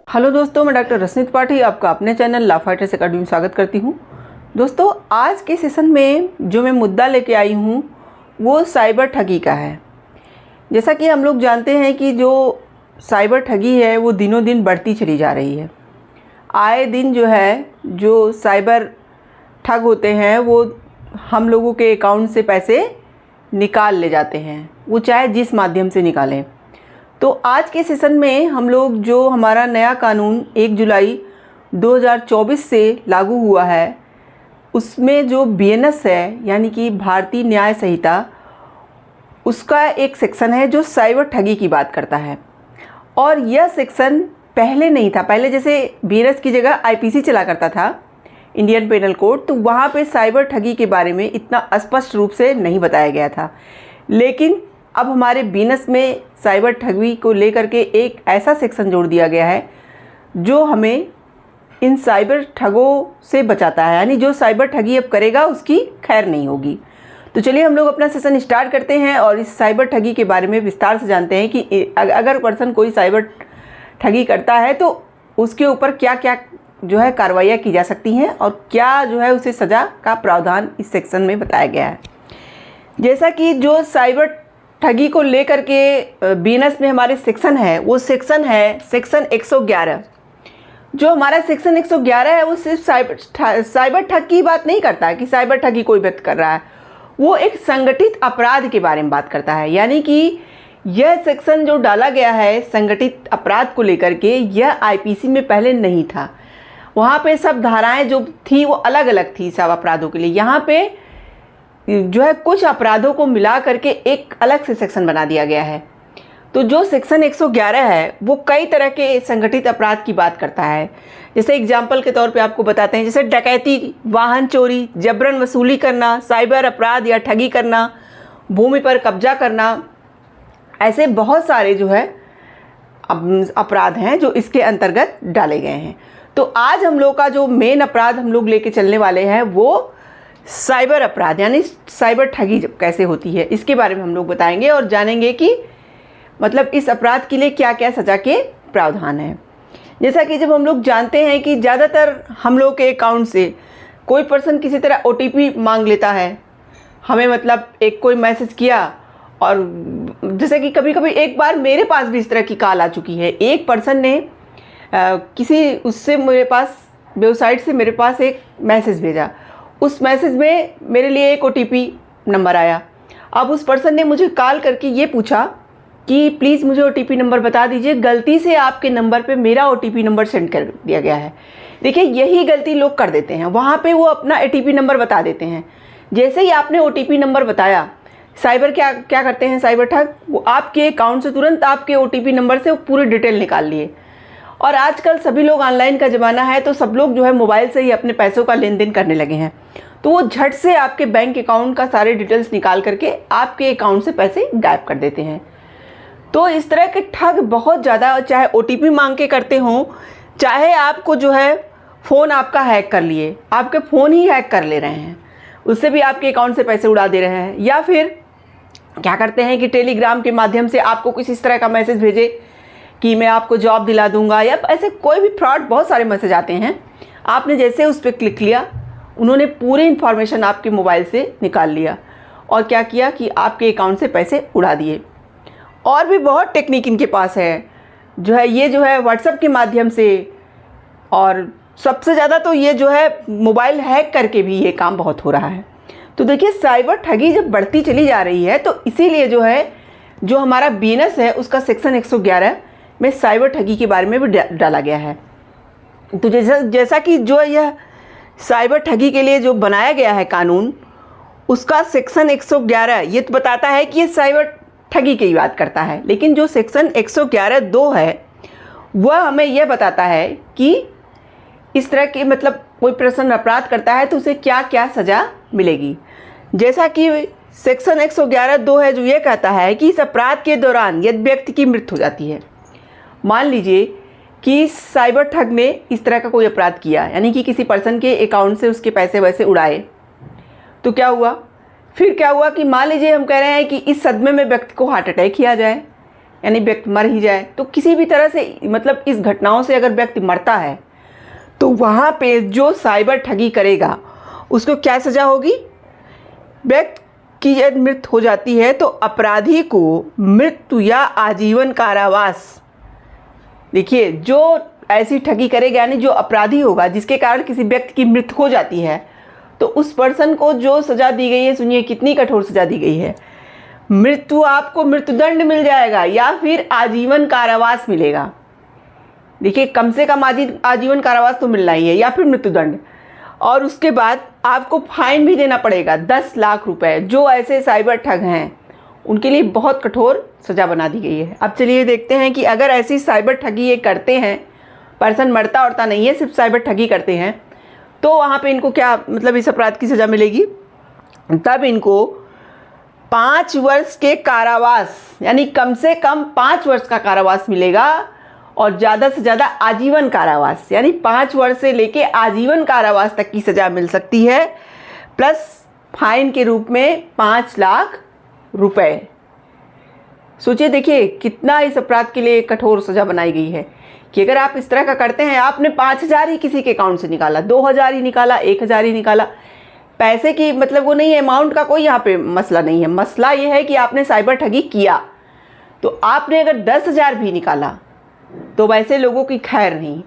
Hello दोस्तों, मैं doctor रसनीत पाठी आपका अपने चैनल लॉ फाइटर्स अकेडमी में स्वागत करती हूं। दोस्तों, आज के सेशन में जो मैं मुद्दा लेके आई हूं वो साइबर ठगी का है। जैसा कि हम लोग जानते हैं कि जो साइबर ठगी है वो दिनों दिन बढ़ती चली जा रही है। आए दिन जो साइबर ठग होते हैं वो हम लोगों के अकाउंट से पैसे निकाल ले जाते हैं, वो चाहे जिस माध्यम से निकालें। तो आज के सेशन में हम लोग जो हमारा नया कानून 1 जुलाई 2024 से लागू हुआ है उसमें जो BNS है यानी कि भारतीय न्याय संहिता, उसका एक सेक्शन है जो साइबर ठगी की बात करता है। और यह सेक्शन पहले नहीं था। पहले जैसे BNS की जगह IPC चला करता था, इंडियन पेनल कोड, तो वहाँ पे साइबर ठगी के बारे में इतना स्पष्ट रूप से नहीं बताया गया था। लेकिन अब हमारे BNS में साइबर ठगी को लेकर के एक ऐसा सेक्शन जोड़ दिया गया है जो हमें इन साइबर ठगों से बचाता है, यानी जो साइबर ठगी अब करेगा उसकी खैर नहीं होगी। तो चलिए हम लोग अपना सेशन स्टार्ट करते हैं और इस साइबर ठगी के बारे में विस्तार से जानते हैं कि अगर पर्सन कोई साइबर ठगी करता है तो उसके ऊपर क्या क्या कार्रवाइयाँ की जा सकती हैं और क्या उसे सज़ा का प्रावधान इस सेक्शन में बताया गया है। जैसा कि जो साइबर ठगी को लेकर के BNS में हमारे सेक्शन है वो सेक्शन है सेक्शन 111। जो हमारा सेक्शन 111 है वो सिर्फ साइबर ठग की बात नहीं करता है कि साइबर ठगी कोई व्यक्ति कर रहा है, वो एक संगठित अपराध के बारे में बात करता है। यानी कि यह सेक्शन जो डाला गया है संगठित अपराध को लेकर के, यह IPC में पहले नहीं था। वहाँ पे सब धाराएं जो थी वो अलग अलग थी सब अपराधों के लिए। यहाँ पे कुछ अपराधों को मिला करके एक अलग से सेक्शन बना दिया गया है। तो जो सेक्शन 111 है वो कई तरह के संगठित अपराध की बात करता है। जैसे एग्जाम्पल के तौर पे आपको बताते हैं, जैसे डकैती, वाहन चोरी, जबरन वसूली करना, साइबर अपराध या ठगी करना, भूमि पर कब्जा करना, ऐसे बहुत सारे अपराध हैं जो इसके अंतर्गत डाले गए हैं। तो आज हम लोग का जो मेन अपराध हम लोग लेके चलने वाले हैं वो साइबर अपराध यानी साइबर ठगी कैसे होती है, इसके बारे में हम लोग बताएंगे और जानेंगे कि मतलब इस अपराध के लिए क्या क्या सज़ा के प्रावधान है। जैसा कि जब हम लोग जानते हैं कि ज़्यादातर हम लोग के अकाउंट से कोई पर्सन किसी तरह OTP मांग लेता है, हमें मतलब एक कोई मैसेज किया, और जैसे कि कभी कभी एक बार मेरे पास भी इस तरह की कॉल आ चुकी है। एक पर्सन ने मेरे पास वेबसाइट से मेरे पास एक मैसेज भेजा। उस मैसेज में मेरे लिए एक OTP नंबर आया। अब उस पर्सन ने मुझे कॉल करके ये पूछा कि प्लीज़ मुझे OTP नंबर बता दीजिए, गलती से आपके नंबर पे मेरा OTP नंबर सेंड कर दिया गया है। देखिए, यही गलती लोग कर देते हैं, वहाँ पे वो अपना OTP नंबर बता देते हैं। जैसे ही आपने OTP नंबर बताया, साइबर क्या करते हैं साइबर ठग, वो आपके अकाउंट से तुरंत आपके OTP नंबर से वो पूरी डिटेल निकाल लिए। और आजकल सभी लोग ऑनलाइन का ज़माना है तो सब लोग मोबाइल से ही अपने पैसों का लेन देन करने लगे हैं। तो वो झट से आपके बैंक अकाउंट का सारे डिटेल्स निकाल करके आपके अकाउंट से पैसे गायब कर देते हैं। तो इस तरह के ठग बहुत ज़्यादा, चाहे OTP मांग के करते हों, चाहे आपको फ़ोन आपका हैक कर लिए, आपके फ़ोन ही हैक कर ले रहे हैं, उससे भी आपके अकाउंट से पैसे उड़ा दे रहे हैं। या फिर क्या करते हैं कि टेलीग्राम के माध्यम से आपको कुछ इस तरह का मैसेज भेजे कि मैं आपको जॉब दिला दूंगा, या ऐसे कोई भी फ्रॉड, बहुत सारे मैसेज आते हैं। आपने जैसे उस पर क्लिक किया, उन्होंने पूरी इन्फॉर्मेशन आपके मोबाइल से निकाल लिया और क्या किया कि आपके अकाउंट से पैसे उड़ा दिए। और भी बहुत टेक्निक इनके पास है, ये व्हाट्सएप के माध्यम से, और सबसे ज़्यादा तो ये मोबाइल हैक करके भी ये काम बहुत हो रहा है। तो देखिए, साइबर ठगी जब बढ़ती चली जा रही है तो इसीलिए जो हमारा BNS है उसका सेक्शन 111 में साइबर ठगी के बारे में भी डाला गया है। तो जैसा कि यह साइबर ठगी के लिए जो बनाया गया है कानून, उसका सेक्शन 111 ये तो बताता है कि ये साइबर ठगी की बात करता है। लेकिन जो सेक्शन 111(2) है वह हमें यह बताता है कि इस तरह के मतलब कोई पर्सन अपराध करता है तो उसे क्या क्या सज़ा मिलेगी। जैसा कि सेक्शन 111(2) है जो ये कहता है कि इस अपराध के दौरान यदि व्यक्ति की मृत्यु हो जाती है, मान लीजिए कि साइबर ठग ने इस तरह का कोई अपराध किया, यानी कि किसी पर्सन के अकाउंट से उसके पैसे वैसे उड़ाए, तो क्या हुआ, फिर क्या हुआ कि मान लीजिए हम कह रहे हैं कि इस सदमे में व्यक्ति को हार्ट अटैक ही आ जाए, यानी व्यक्ति मर ही जाए, तो किसी भी तरह से मतलब इस घटनाओं से अगर व्यक्ति मरता है तो वहाँ पे जो साइबर ठगी करेगा उसको क्या सज़ा होगी? व्यक्ति की यदि मृत्यु हो जाती है तो अपराधी को मृत्यु या आजीवन कारावास। देखिए, जो ऐसी ठगी करेगा यानी जो अपराधी होगा जिसके कारण किसी व्यक्ति की मृत्यु हो जाती है, तो उस पर्सन को जो सज़ा दी गई है, सुनिए कितनी कठोर सज़ा दी गई है। मृत्यु, आपको मृत्युदंड मिल जाएगा या फिर आजीवन कारावास मिलेगा। देखिए, कम से कम आजीवन कारावास तो मिलना ही है या फिर मृत्युदंड, और उसके बाद आपको फाइन भी देना पड़ेगा 10 लाख रुपए। जो ऐसे साइबर ठग हैं उनके लिए बहुत कठोर सज़ा बना दी गई है। अब चलिए देखते हैं कि अगर ऐसी साइबर ठगी ये करते हैं, पर्सन मरता उड़ता नहीं है, सिर्फ साइबर ठगी करते हैं, तो वहाँ पे इनको क्या मतलब इस अपराध की सज़ा मिलेगी? तब इनको 5 वर्ष के कारावास, यानी कम से कम 5 वर्ष का कारावास मिलेगा, और ज़्यादा से ज़्यादा आजीवन कारावास, यानी 5 वर्ष से लेके आजीवन कारावास तक की सज़ा मिल सकती है, प्लस फाइन के रूप में 5 लाख रुपए। सोचिए, देखिए कितना इस अपराध के लिए कठोर सज़ा बनाई गई है कि अगर आप इस तरह का करते हैं, आपने 5,000 ही किसी के अकाउंट से निकाला, 2,000 ही निकाला, 1,000 ही निकाला, पैसे की मतलब वो नहीं है, अमाउंट का कोई यहाँ पे मसला नहीं है। मसला ये है कि आपने साइबर ठगी किया, तो आपने अगर 10,000 भी निकाला तो वैसे लोगों की खैर नहीं।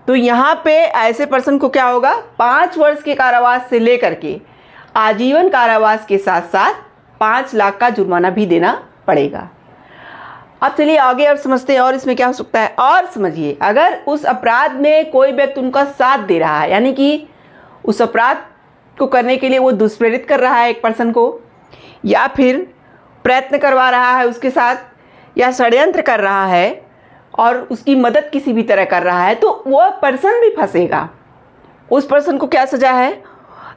तो यहाँ पे ऐसे पर्सन को क्या होगा? 5 वर्ष के कारावास से लेकर के आजीवन कारावास के साथ साथ 5 लाख का जुर्माना भी देना पड़ेगा। अब चलिए आगे और समझते हैं और इसमें क्या हो सकता है। और समझिए, अगर उस अपराध में कोई व्यक्ति उनका साथ दे रहा है, यानी कि उस अपराध को करने के लिए वो दुष्प्रेरित कर रहा है एक पर्सन को, या फिर प्रयत्न करवा रहा है उसके साथ, या षड्यंत्र कर रहा है और उसकी मदद किसी भी तरह कर रहा है, तो वह पर्सन भी फंसेगा। उस पर्सन को क्या सज़ा है?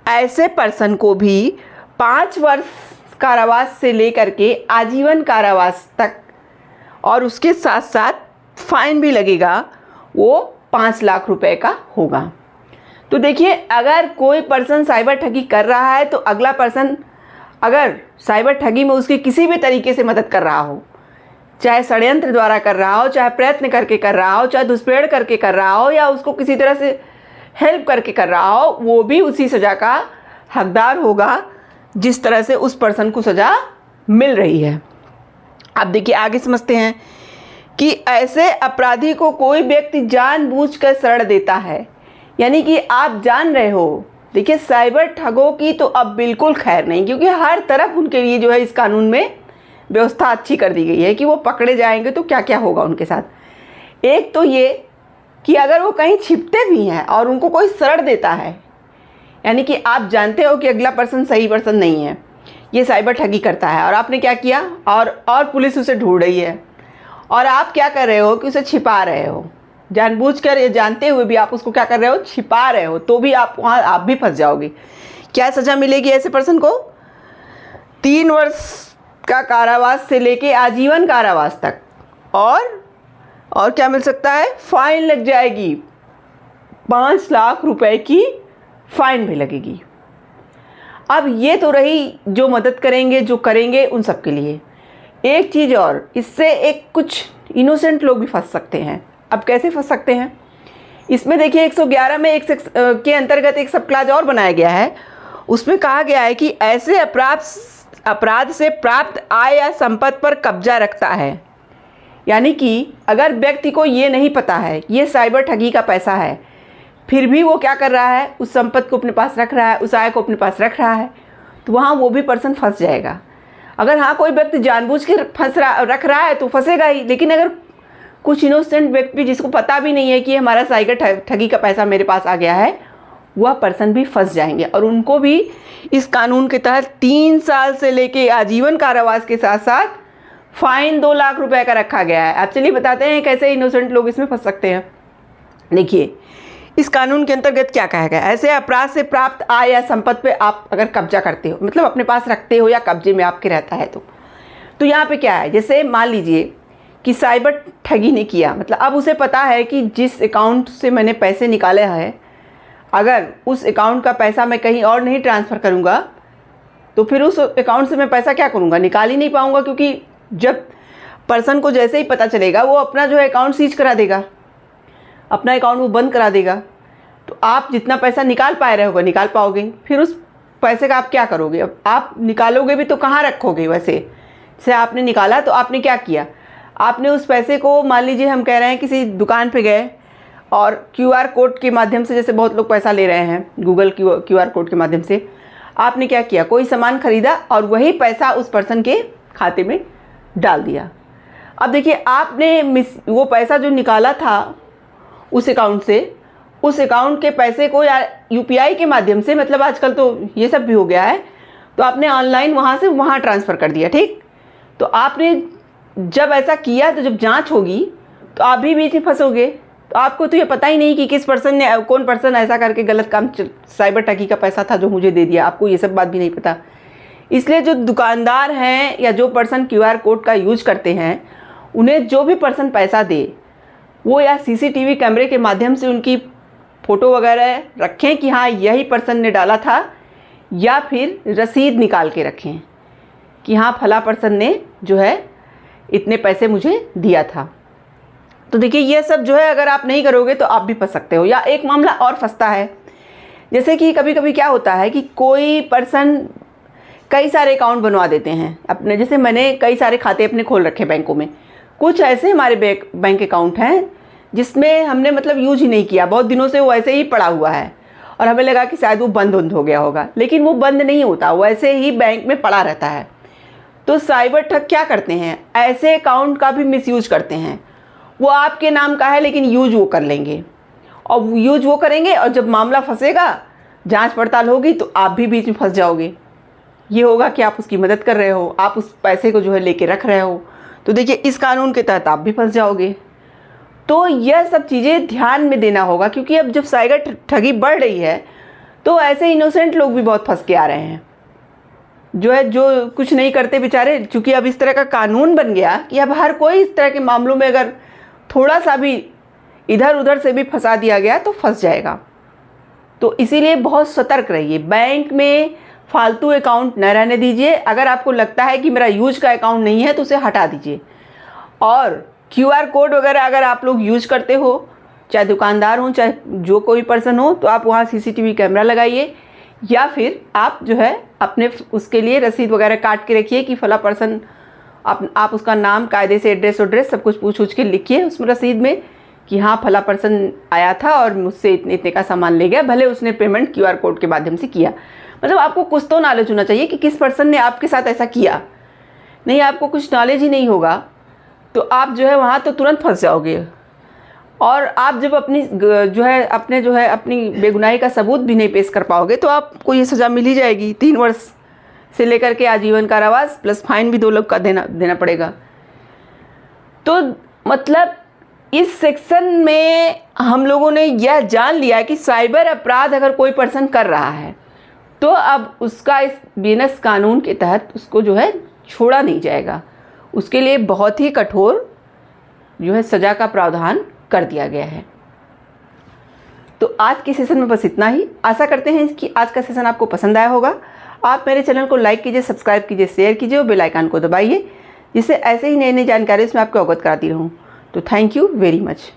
ऐसे पर्सन को भी 5 वर्ष कारावास से लेकर के आजीवन कारावास तक, और उसके साथ साथ फाइन भी लगेगा, वो 5 लाख रुपए का होगा। तो देखिए, अगर कोई पर्सन साइबर ठगी कर रहा है तो अगला पर्सन अगर साइबर ठगी में उसकी किसी भी तरीके से मदद कर रहा हो, चाहे षड्यंत्र द्वारा कर रहा हो, चाहे प्रयत्न करके कर रहा हो, चाहे दुष्प्रेरण करके कर रहा हो, या उसको किसी तरह से हेल्प करके कर रहा हो, वो भी उसी सज़ा का हकदार होगा जिस तरह से उस पर्सन को सज़ा मिल रही है। अब देखिए आगे समझते हैं कि ऐसे अपराधी को कोई व्यक्ति जानबूझकर शरण देता है, यानी कि आप जान रहे हो। देखिए, साइबर ठगों की तो अब बिल्कुल खैर नहीं, क्योंकि हर तरफ उनके लिए जो है इस कानून में व्यवस्था अच्छी कर दी गई है कि वो पकड़े जाएंगे तो क्या क्या होगा उनके साथ। एक तो ये कि अगर वो कहीं छिपते भी हैं और उनको कोई शरण देता है, यानी कि आप जानते हो कि अगला पर्सन सही पर्सन नहीं है, ये साइबर ठगी करता है, और आपने क्या किया, और पुलिस उसे ढूंढ रही है, और आप क्या कर रहे हो कि उसे छिपा रहे हो, जानबूझकर ये जानते हुए भी आप उसको क्या कर रहे हो, छिपा रहे हो, तो भी आप भी फंस जाओगे। क्या सज़ा मिलेगी ऐसे पर्सन को? 3 वर्ष का कारावास से लेके आजीवन कारावास तक, और क्या मिल सकता है? फाइन लग जाएगी, 5 लाख रुपए की फाइन भी लगेगी। अब ये तो रही जो मदद करेंगे, जो करेंगे उन सब के लिए। एक चीज़ और, इससे एक कुछ इनोसेंट लोग भी फंस सकते हैं। अब कैसे फंस सकते हैं? इसमें देखिए 111 में एक के अंतर्गत एक सब क्लास और बनाया गया है। उसमें कहा गया है कि ऐसे अपराध से प्राप्त आय या संपत्ति पर कब्जा रखता है, यानी कि अगर व्यक्ति को ये नहीं पता है ये साइबर ठगी का पैसा है, फिर भी वो क्या कर रहा है, उस संपत्ति को अपने पास रख रहा है, उस आय को अपने पास रख रहा है, तो वहाँ वो भी पर्सन फंस जाएगा। अगर हाँ कोई व्यक्ति जानबूझ के रख रहा है तो फंसेगा ही, लेकिन अगर कुछ इनोसेंट व्यक्ति जिसको पता भी नहीं है कि हमारा साइबर ठगी का पैसा मेरे पास आ गया है, वह पर्सन भी फंस जाएंगे, और उनको भी इस कानून के तहत 3 साल से लेके आजीवन कारावास के साथ साथ फाइन 2 लाख रुपए का रखा गया है। अब चलिए बताते हैं कैसे इनोसेंट लोग इसमें फंस सकते हैं। देखिए, इस कानून के अंतर्गत क्या कहा गया है? ऐसे अपराध से प्राप्त आय या संपत्ति पे आप अगर कब्जा करते हो, मतलब अपने पास रखते हो या कब्जे में आपके रहता है, तो यहाँ पे क्या है, जैसे मान लीजिए कि साइबर ठगी ने किया, मतलब अब उसे पता है कि जिस अकाउंट से मैंने पैसे निकाले हैं, अगर उस अकाउंट का पैसा मैं कहीं और नहीं ट्रांसफ़र करूँगा तो फिर उस अकाउंट से मैं पैसा क्या करूँगा, निकाल ही नहीं पाऊँगा, क्योंकि जब पर्सन को जैसे ही पता चलेगा वो अपना जो है अकाउंट सीज करा देगा, अपना अकाउंट वो बंद करा देगा। तो आप जितना पैसा निकाल पा रहे होगे निकाल पाओगे, फिर उस पैसे का आप क्या करोगे? अब आप निकालोगे भी तो कहाँ रखोगे? वैसे जैसे आपने निकाला तो आपने क्या किया, आपने उस पैसे को, मान लीजिए हम कह रहे हैं किसी दुकान पे गए और QR कोड के माध्यम से, जैसे बहुत लोग पैसा ले रहे हैं गूगल QR कोड के माध्यम से, आपने क्या किया, कोई सामान खरीदा और वही पैसा उस पर्सन के खाते में डाल दिया। अब देखिए आपने वो पैसा जो निकाला था उस अकाउंट से, उस अकाउंट के पैसे को या UPI के माध्यम से, मतलब आजकल तो ये सब भी हो गया है, तो आपने ऑनलाइन वहाँ से वहाँ ट्रांसफ़र कर दिया, ठीक। तो आपने जब ऐसा किया तो जब जांच होगी तो आप भी बीच में फंसोगे। तो आपको तो ये पता ही नहीं कि किस पर्सन ने, कौन पर्सन ऐसा करके गलत काम, साइबर ठगी का पैसा था जो मुझे दे दिया, आपको ये सब बात भी नहीं पता। इसलिए जो दुकानदार हैं या जो पर्सन QR कोड का यूज करते हैं, उन्हें जो भी पर्सन पैसा दे वो या CCTV कैमरे के माध्यम से उनकी फ़ोटो वगैरह रखें कि हाँ यही पर्सन ने डाला था, या फिर रसीद निकाल के रखें कि हाँ फला पर्सन ने जो है इतने पैसे मुझे दिया था। तो देखिए ये सब जो है अगर आप नहीं करोगे तो आप भी फंस सकते हो। या एक मामला और फंसता है, जैसे कि कभी कभी क्या होता है कि कोई पर्सन कई सारे अकाउंट बनवा देते हैं अपने, जैसे मैंने कई सारे खाते अपने खोल रखे बैंकों में। कुछ ऐसे हमारे बैंक अकाउंट हैं जिसमें हमने मतलब यूज ही नहीं किया, बहुत दिनों से वो ऐसे ही पड़ा हुआ है और हमें लगा कि शायद वो बंद हो गया होगा, लेकिन वो बंद नहीं होता, वो ऐसे ही बैंक में पड़ा रहता है। तो साइबर ठग क्या करते हैं, ऐसे अकाउंट का भी मिसयूज करते हैं। वो आपके नाम का है लेकिन यूज वो कर लेंगे, और यूज वो करेंगे, और जब मामला फंसेगा, जांच पड़ताल होगी, तो आप भी बीच में फंस जाओगे। ये होगा कि आप उसकी मदद कर रहे हो, आप उस पैसे को जो है लेके रख रहे हो, तो देखिए इस कानून के तहत आप भी फंस जाओगे। तो यह सब चीज़ें ध्यान में देना होगा, क्योंकि अब जब साइबर ठगी बढ़ रही है तो ऐसे इनोसेंट लोग भी बहुत फंस के आ रहे हैं, जो कुछ नहीं करते बेचारे। चूँकि अब इस तरह का कानून बन गया कि अब हर कोई इस तरह के मामलों में अगर थोड़ा सा भी इधर उधर से भी फंसा दिया गया तो फंस जाएगा। तो इसीलिए बहुत सतर्क रहिए, बैंक में फालतू अकाउंट न रहने दीजिए। अगर आपको लगता है कि मेरा यूज का अकाउंट नहीं है तो उसे हटा दीजिए। और QR कोड वगैरह अगर आप लोग यूज करते हो, चाहे दुकानदार हो चाहे जो कोई पर्सन हो, तो आप वहाँ CCTV कैमरा लगाइए, या फिर आप जो है अपने उसके लिए रसीद वगैरह काट के रखिए कि फला पर्सन, आप उसका नाम कायदे से, एड्रेस सब कुछ पूछ के लिखिए उसमें रसीद में कि हाँ फला पर्सन आया था और मुझसे इतने का सामान ले गया, भले उसने पेमेंट QR कोड के माध्यम से किया। मतलब आपको कुछ तो नॉलेज होना चाहिए कि किस पर्सन ने आपके साथ ऐसा किया। नहीं, आपको कुछ नॉलेज ही नहीं होगा तो आप जो है वहाँ तो तुरंत फंस जाओगे। और आप जब अपनी अपनी बेगुनाही का सबूत भी नहीं पेश कर पाओगे तो आपको ये सज़ा मिल ही जाएगी, 3 वर्ष से लेकर के आजीवन कारावास प्लस फाइन भी 2 लाख का देना पड़ेगा। तो मतलब इस सेक्शन में हम लोगों ने यह जान लिया कि साइबर अपराध अगर कोई पर्सन कर रहा है तो अब उसका इस BNS कानून के तहत उसको जो है छोड़ा नहीं जाएगा, उसके लिए बहुत ही कठोर जो है सज़ा का प्रावधान कर दिया गया है। तो आज के सेशन में बस इतना ही। आशा करते हैं कि आज का सेशन आपको पसंद आया होगा। आप मेरे चैनल को लाइक कीजिए, सब्सक्राइब कीजिए, शेयर कीजिए और बेल आइकन को दबाइए, जिससे ऐसे ही नई जानकारी उसमें आपको अवगत कराती रहूँ। तो थैंक यू वेरी मच।